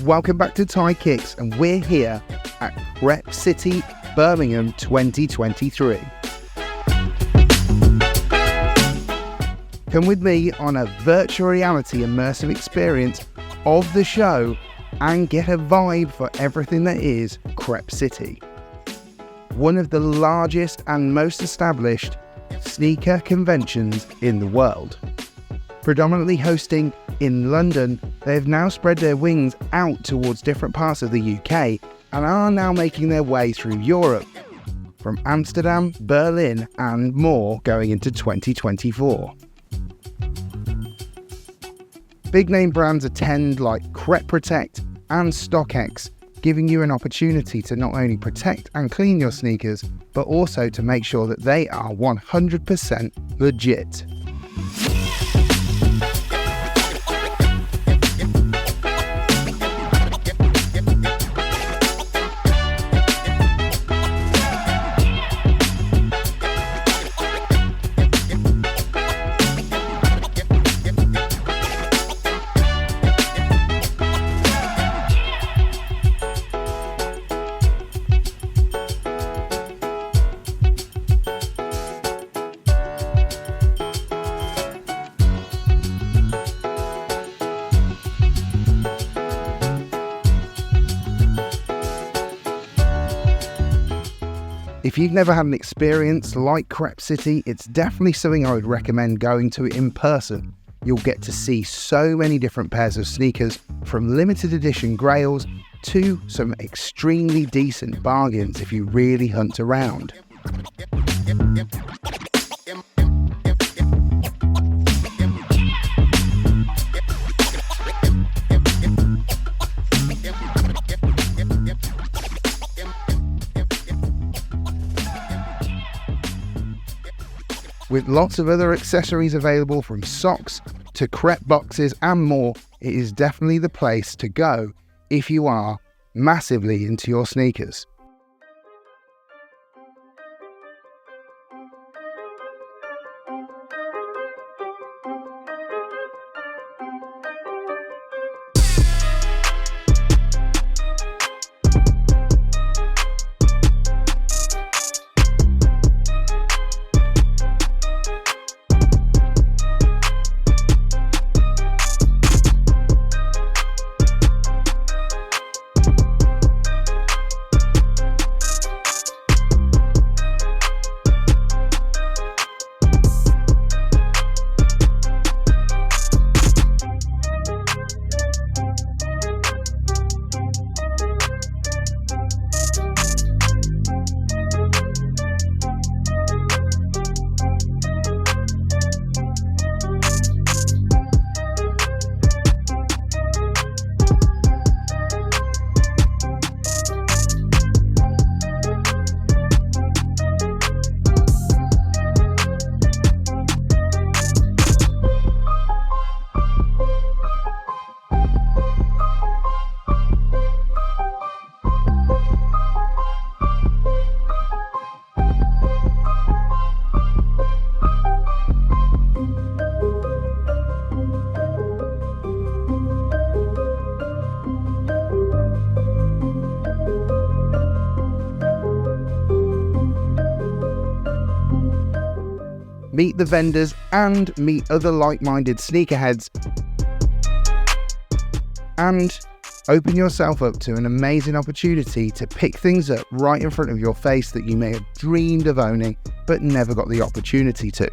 welcome back to Tie Kicks, and we're here at Crepe City Birmingham 2023. Come with me on a virtual reality immersive experience of the show and get a vibe for everything that is Crepe City. One of the largest and most established sneaker conventions in the world. Predominantly hosting in London, they have now spread their wings out towards different parts of the UK and are now making their way through Europe, from Amsterdam, Berlin and more going into 2024. Big name brands attend like Crepe Protect and StockX, giving you an opportunity to not only protect and clean your sneakers, but also to make sure that they are 100% legit. If you've never had an experience like Crepe City, it's definitely something I would recommend going to in person. You'll get to see so many different pairs of sneakers, from limited edition grails to some extremely decent bargains if you really hunt around. With lots of other accessories available, from socks to crepe boxes and more, it is definitely the place to go if you are massively into your sneakers. Meet the vendors and meet other like-minded sneakerheads, and open yourself up to an amazing opportunity to pick things up right in front of your face that you may have dreamed of owning but never got the opportunity to.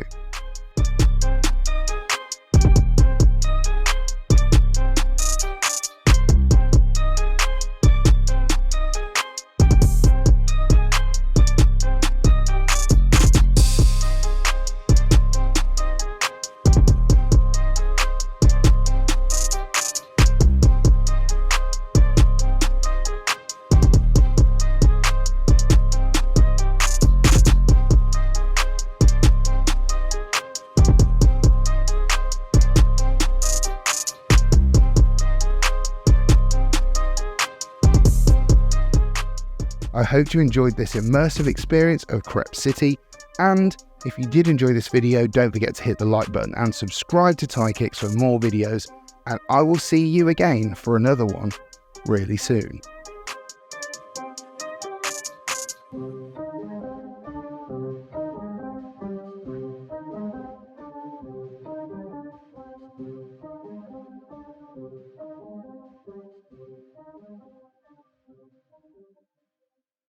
I hope you enjoyed this immersive experience of Crepe City, and if you did enjoy this video, don't forget to hit the like button and subscribe to Tie Kicks for more videos, and I will see you again for another one really soon.